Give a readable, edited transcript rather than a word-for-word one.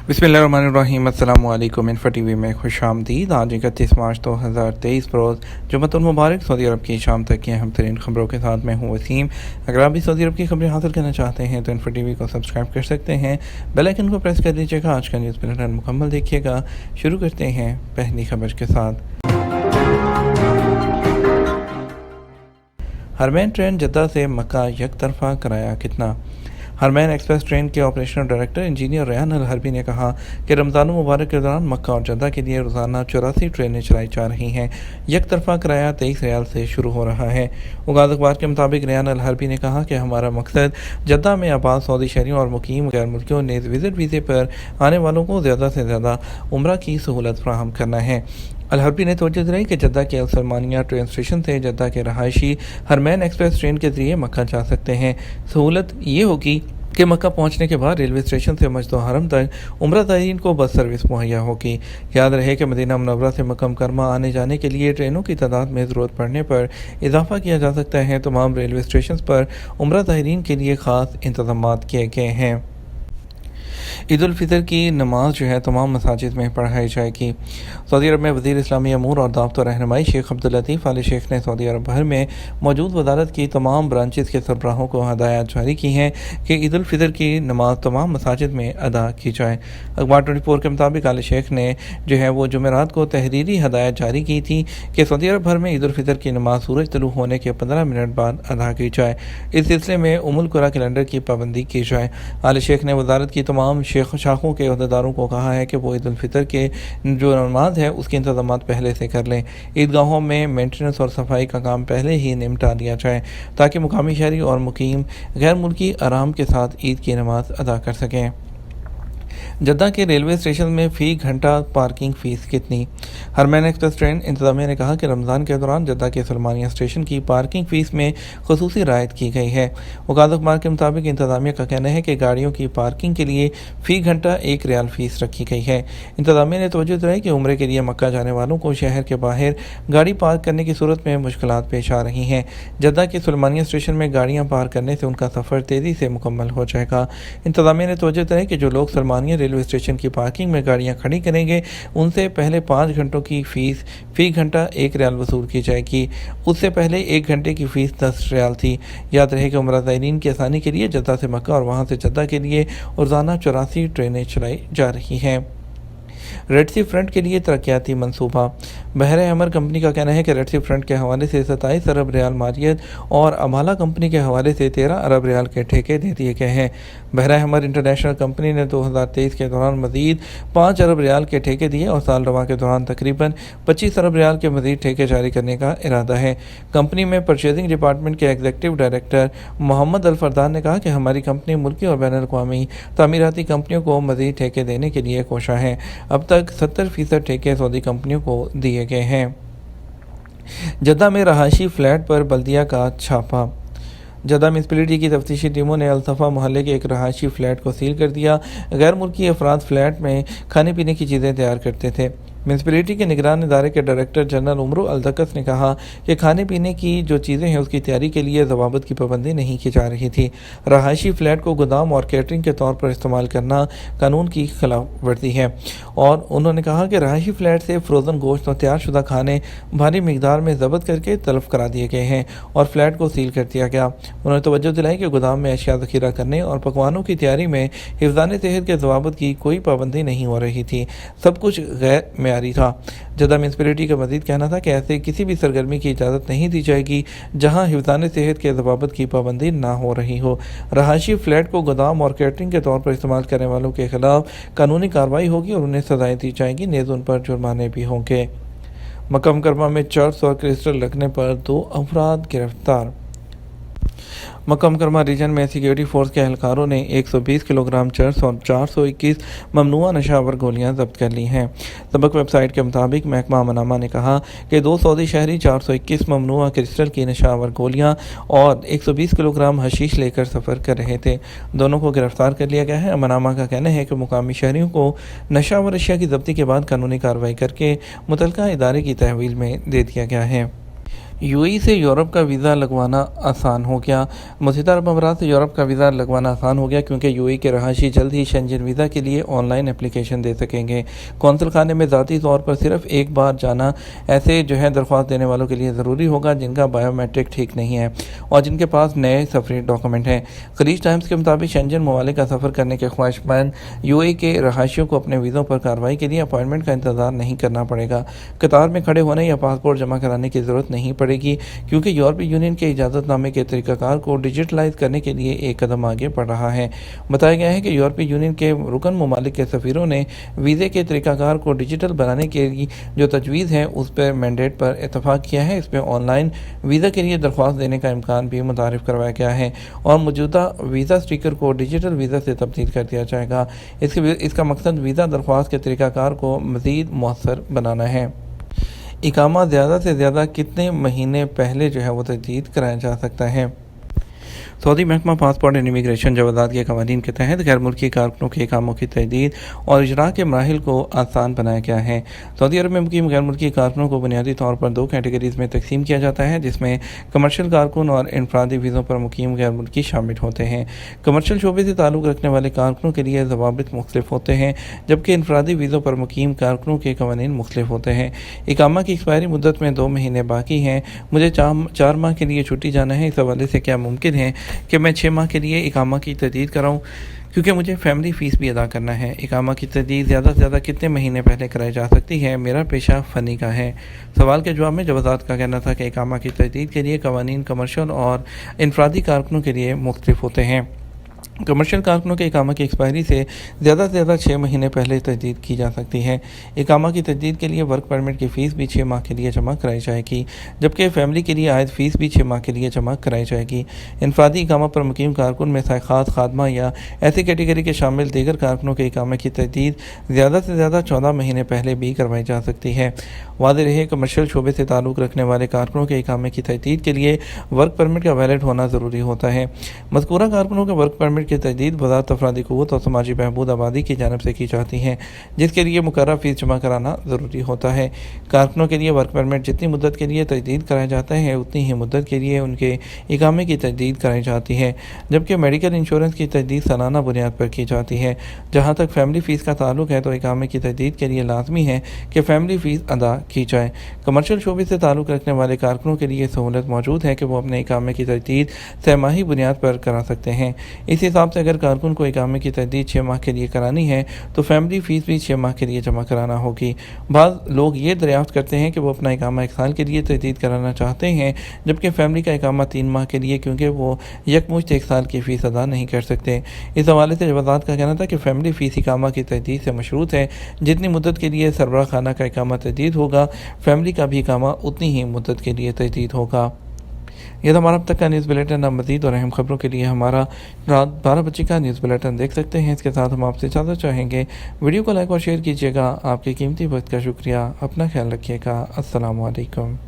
बिस्मिल्लाहिर्रहमानिर्रहीम। अस्सलामु अलैकुम। इन्फो टीवी में खुश आमदीद। आज 31 मार्च 2023 रोज़ जुम्मतुल मुबारक सऊदी अरब की शाम तक की अहम तरीन खबरों के साथ मैं हूँ वसीम। अगर आप भी सऊदी अरब की खबरें हासिल करना चाहते हैं तो इन्फो टीवी को सब्सक्राइब कर सकते हैं, बेल आइकन को प्रेस कर दीजिएगा। आज का न्यूज़ बुलेटिन मुकम्मल देखिएगा। शुरू करते हैं पहली खबर के साथ। हरमैन ट्रेन जद्दा से मक्का एक तरफा कराया कितना। हरमैन एक्सप्रेस ट्रेन के ऑपरेशनल डायरेक्टर इंजीनियर रेहान अल हरबी ने कहा कि रमज़ान मुबारक के दौरान मक्का और जद्दा के लिए रोज़ाना 84 ट्रेनें चलाई जा रही हैं। एक तरफा किराया 23 रियाल से शुरू हो रहा है। उगाद अखबार के मुताबिक रेहान अल हरबी ने कहा कि हमारा मकसद जद्दा में आबाद सऊदी शहरियों और मुकीम गैर मुल्कियों ने विजिट वीज़े पर आने वालों को ज़्यादा से ज़्यादा उम्रा की सहूलत फराहम करना है। अल हरबी ने तवज्जो दिलाई कि जद्दा के अल सलमानिया ट्रेन स्टेशन से जद्दा के रहायशी हरमैन एक्सप्रेस ट्रेन के जरिए मक्का जा सकते हैं। सहूलत ये होगी कि मक्का पहुंचने के बाद रेलवे स्टेशन से मस्जिद हरम तक उम्रा ज़ायरीन को बस सर्विस मुहैया होगी। याद रहे कि मदीना मुनव्वरा से मक्का मुकर्रमा आने जाने के लिए ट्रेनों की तादाद में ज़रूरत पड़ने पर इजाफा किया जा सकता है। तमाम रेलवे स्टेशन पर उम्रा ज़ायरीन के लिए ख़ास इंतज़ाम किए गए हैं। ईद उल फितर की नमाज जो है तमाम मसाजिद में पढ़ाई जाएगी। सऊदी अरब में वज़ीर इस्लामी अमूर और दावत और रहनुमाई शेख अब्दुल लतीफ़ आल शेख ने सऊदी अरब भर में मौजूद वजारत की तमाम ब्रांचेस के सरबराहों को हदायत जारी की हैं कि ईद उल फितर की नमाज तमाम मसाजिद में अदा की जाए। अखबार 24 के मुताबिक आल शेख ने जो है वो जुमेरात को तहरीरी हदायत जारी की थी कि सऊदी अरब भर में ईद उल फितर की नमाज सूरज तलू होने के 15 मिनट बाद अदा की जाए। इस सिलसिले में उमुल कुरा कैलेंडर की पाबंदी की जाए। आल शेख ने वजारत की तमाम शाखों के अहदेदारों को कहा है कि वो ईद उल फितर के जो नमाज है उसके इंतजाम पहले से कर लें। ईदगाहों में मेंटेनेंस और सफाई का काम पहले ही निपटा दिया जाए ताकि मुकामी शहरी और मुकीम गैर मुल्की आराम के साथ ईद की नमाज अदा कर सकें। जद्दा के रेलवे स्टेशन में फ़ी घंटा पार्किंग फ़ीस कितनी। हरमैन एक्सप्रेस ट्रेन इंतजामिया ने कहा कि रमज़ान के दौरान जद्दा के सलमानिया स्टेशन की पार्किंग फ़ीस में खसूसी रायत की गई है। उगाद अखबार के मुताबिक इंतजामिया का कहना है कि गाड़ियों की पार्किंग के लिए फ़ी घंटा 1 रियाल फ़ीस रखी गई है। इंतजामिया ने तवज्जो दिलाई कि उम्रे के लिए मक्का जाने वालों को शहर के बाहर गाड़ी पार्क करने की सूरत में मुश्किलात पेश आ रही हैं। जद्दा के सलमानिया स्टेशन में गाड़ियाँ पार्क करने से उनका सफ़र तेज़ी से मुकम्मल हो जाएगा। इंतजामिया ने तवज्जो दिलाई कि जो लोग सलमानिया रेलवे स्टेशन की पार्किंग में गाड़ियां खड़ी करेंगे उनसे पहले 5 घंटों की फ़ीस फ़ी घंटा 1 रियाल वसूल की जाएगी। उससे पहले 1 घंटे की फ़ीस 10 रियाल थी। याद रहे कि उम्रा ज़ायरीन की आसानी के लिए जद्दा से मक्का और वहां से जद्दा के लिए रोज़ाना 84 ट्रेनें चलाई जा रही हैं। रेड सी फ्रंट के लिए तरक्याती मंसूबा। बहर अमर कंपनी का कहना है कि रेड सी फ्रंट के हवाले से 27 अरब रियाल मालियत और अमाला कंपनी के हवाले से 13 अरब रियाल के ठेके दे दिए गए हैं। बहर अमर इंटरनेशनल कंपनी ने 2023 के दौरान मजीद 5 अरब रियाल के ठेके दिए और साल रवा के दौरान तकरीबन 25 अरब रियाल के मजीद ठेके जारी करने का इरादा है। कंपनी में परचेजिंग डिपार्टमेंट के एग्जीक्यूटिव डायरेक्टर मोहम्मद अल फरदान ने कहा कि हमारी कंपनी मुल्की और बैनुल अक़वामी तामीराती कंपनियों को मजीद ठेके देने के लिए कोशा है। अब तक 70% ठेके सऊदी कंपनियों को दिए गए हैं। जद्दा में रहायशी फ्लैट पर बल्दिया का छापा। जद्दा म्यूनसिपैलिटी की तफ्तीशी टीमों ने अल्तफ़ा मोहल्ले के एक रहायशी फ्लैट को सील कर दिया। गैर मुल्की अफराद फ्लैट में खाने पीने की चीज़ें तैयार करते थे। म्यूनसिपैलिटी के निगरान इदारे के डायरेक्टर जनरल उमरो अल-दकस ने कहा कि खाने पीने की जो चीज़ें हैं उसकी तैयारी के लिए ज़वाबित की पाबंदी नहीं की जा रही थी। रहायशी फ्लैट को गोदाम और कैटरिंग के तौर पर इस्तेमाल करना कानून की खिलाफ वर्जी है। और उन्होंने कहा कि रहायशी फ्लैट से फ्रोज़न गोश्त और तैयार शुदा खाने भारी मिकदार में ज़ब्त करके तलब करा दिए गए हैं और फ्लैट को सील कर दिया गया। उन्होंने तवज्जो दिलाई कि गोदाम में अशिया ज़ख़ीरा करने और पकवानों की तैयारी में हिफ़्ज़ान सेहत के ज़वाबित की कोई पाबंदी नहीं हो रही थी। सब कुछ गैर मेयारी था। जद्दा म्यूनसिपैलिटी का मज़ीद कहना था कि ऐसे किसी भी सरगर्मी की इजाज़त नहीं दी जाएगी जहां हिफ़्ज़ान सेहत के ज़वाबित की पाबंदी ना हो रही हो। रहायशी फ्लैट को गोदाम और कैटरिंग के तौर पर इस्तेमाल करने वालों के खिलाफ कानूनी कार्रवाई होगी और उन्हें सज़ाएँ दी जाएंगी, नेज़ उन पर जुर्माने भी होंगे। मक्का मुकर्रमा में चर्च और क्रिस्टल रखने पर 2 अफराद गिरफ्तार। मक्का मुकर्रमा रीजन में सिक्योरिटी फोर्स के एहलकारों ने 120 किलोग्राम चर्स और 421 ममनुआ नशावर गोलियां जब्त कर ली हैं। सबक वेबसाइट के मुताबिक महकमा अमन ने कहा कि 2 सऊदी शहरी 421 ममनुआ क्रिस्टल की नशावर गोलियां और 120 किलोग्राम हशीश लेकर सफ़र कर रहे थे। दोनों को गिरफ्तार कर लिया गया है। अमन का कहना है कि मुकामी शहरियों को नशावर अशिया की जब्ती के बाद कानूनी कार्रवाई करके मुतलका इदारे की तहवील में दे दिया गया है। यूएई से यूरोप का वीज़ा लगवाना आसान हो गया। मुत्तहिदा अरब अमीरात से यूरोप का वीज़ा लगवाना आसान हो गया क्योंकि यूएई के रहायशी जल्द ही शेंजन वीज़ा के लिए ऑनलाइन एप्लीकेशन दे सकेंगे। कौंसल खाने में ज़ाती तौर पर सिर्फ एक बार जाना ऐसे दरख्वास्त देने वालों के लिए ज़रूरी होगा जिनका बायोमेट्रिक ठीक नहीं है और जिनके पास नए सफरी डॉक्यूमेंट हैं। खलीज टाइम्स के मुताबिक शेंजन ममालिक का सफ़र करने के ख्वाहिशमंद यूएई के रहायशियों को अपने वीज़ों पर कार्रवाई के लिए अपॉइंटमेंट का इंतजार नहीं करना पड़ेगा। कतार में खड़े होने या पासपोर्ट जमा कराने की ज़रूरत नहीं पड़ेगी क्योंकि यूरोपीय यूनियन के इजाज़तनामे के तरीक़ाकार को डिजिटलाइज करने के लिए एक कदम आगे बढ़ रहा है। बताया गया है कि यूरोपीय यूनियन के रुकन ममालिक के सफ़ीरों ने वीज़े के तरीक़ाकार को डिजिटल बनाने के लिए जो तजवीज़ है उस पर मैंडेट पर इतफ़ाक़ किया है। इस पर ऑनलाइन वीज़ा के लिए दरख्वास्त देने का इम्कान भी मुतारिफ़ करवाया गया है और मौजूदा वीज़ा स्टिकर को डिजिटल वीज़ा से तब्दील कर दिया जाएगा। इसका मकसद वीज़ा दरख्वास्त के तरीक़ाकार को मज़ीद मौसर बनाना है। इकामा ज़्यादा से ज़्यादा कितने महीने पहले वो तजदीद कराया जा सकता है? सऊदी महकमा पासपोर्ट एंड इमिग्रेशन जवाज़ात के कवानीन के तहत गैर मुल्की कारकुनों के इकामों की तजदीद और इजरा के मराहिल को आसान बनाया गया है। सऊदी अरब में मुकीम गैर मुल्की कारकुनों को बुनियादी तौर पर दो कैटेगरीज़ में तकसीम किया जाता है जिसमें कमर्शियल कारकुन और इनफरादी वीज़ों पर मुकीम गैर मुल्की शामिल होते हैं। कमर्शियल शोबे से ताल्लुक़ रखने वाले कारकुनों के लिए ज़वाबित मुख्तलिफ होते हैं जबकि इनफरादी वीज़ों पर मुकीम कारकुनों के कवानीन मुख्तलिफ होते हैं। इकामा की एक्सपायरी मुद्दत में 2 महीने बाकी हैं। मुझे 4 माह के लिए छुट्टी जाना है। इस हवाले से क्या मुमकिन है कि मैं 6 माह के लिए इकामा की तजदीद कराऊँ क्योंकि मुझे फैमिली फ़ीस भी अदा करना है। इकामा की तजदीद ज़्यादा से ज़्यादा कितने महीने पहले कराई जा सकती है? मेरा पेशा फ़नी का है। सवाल के जवाब में जवाज़ात का कहना था कि इकामा की तजदीद के लिए कवानीन कमर्शियल और इनफरादी कारकुनों के लिए मुख्तलिफ होते हैं। कमर्शियल कारकुनों के इकामा की एक्सपायरी से ज़्यादा 6 महीने पहले तजदीद की जा सकती है। इकामा की तजदीद के लिए वर्क परमिट की फ़ीस भी 6 माह के लिए जमा कराई जाएगी जबकि फैमिली के लिए आयद फ़ीस भी 6 माह के लिए जमा कराई जाएगी। इनफरादी इकामा पर मुकीम कारकुन में साइखात खादमा या ऐसी कैटेगरी के शामिल दीगर कारकुनों के इकामा की तजदीद ज़्यादा से ज़्यादा 14 महीने पहले भी करवाई जा सकती है। वाज़ेह रहे कमर्शियल शोबे से ताल्लुक़ रखने वाले कारकुनों के इकामे की तजदीद के लिए वर्क परमिट का वैलिड होना ज़रूरी होता है। मज़कूरा कारकुनों के वर्क परमिट की तजदीद वज़ारत अफरादी क़ुव्वत और समाजी बहबूद आबादी की जानिब से की जाती है जिसके लिए मुकर्रर फ़ीस जमा कराना ज़रूरी होता है। कारकुनों के लिए वर्क परमिट जितनी मुद्दत के लिए तजदीद कराया जाता है उतनी ही मुद्दत के लिए उनके इकामे की तजदीद कराई जाती है जबकि मेडिकल इंश्योरेंस की तजदीद सालाना बुनियाद पर की जाती है। जहाँ तक फैमिली फ़ीस का ताल्लुक़ है तो इकामे की तजदीद के लिए लाजमी है कि फ़ैमिली फ़ीस अदा की जाए। कमर्शियल शोबे से ताल्लुक़ रखने वाले कारकुनों के लिए सहूलत मौजूद है कि वो अपने इकामे की तजदीद तिमाही बुनियाद पर करा सकते हैं। इस हिसाब से अगर कारकुन को इकामे की तजदीद 6 माह के लिए करानी है तो फैमिली फ़ीस भी 6 माह के लिए जमा कराना होगी। बाज़ लोग ये दरियाफ्त करते हैं कि वो अपना इकामा 1 साल के लिए तजदीद कराना चाहते हैं जबकि फैमिली का इकामा 3 माह के लिए क्योंकि वो यकमुश्त 1 साल की फ़ीस अदा नहीं कर सकते। इस हवाले से जवाज़ात का कहना था कि फैमिली फ़ीस इकामा की तजदीद से मशरूत है। जितनी मुद्दत के लिए सरबराह खाना का इकामा तजदीद होगा फैमिली का भी इकामा उतनी ही मुद्दत के लिए तजदीद होगा। यह था हमारा अब तक का न्यूज़ बुलेटिन। अब मज़ीद और अहम खबरों के लिए हमारा रात 12 बजे का न्यूज़ बुलेटिन देख सकते हैं। इसके साथ हम आपसे इजाज़त चाहेंगे। वीडियो को लाइक और शेयर कीजिएगा। आपके कीमती वक्त का शुक्रिया। अपना ख्याल रखिएगा। अस्सलामु अलैकुम।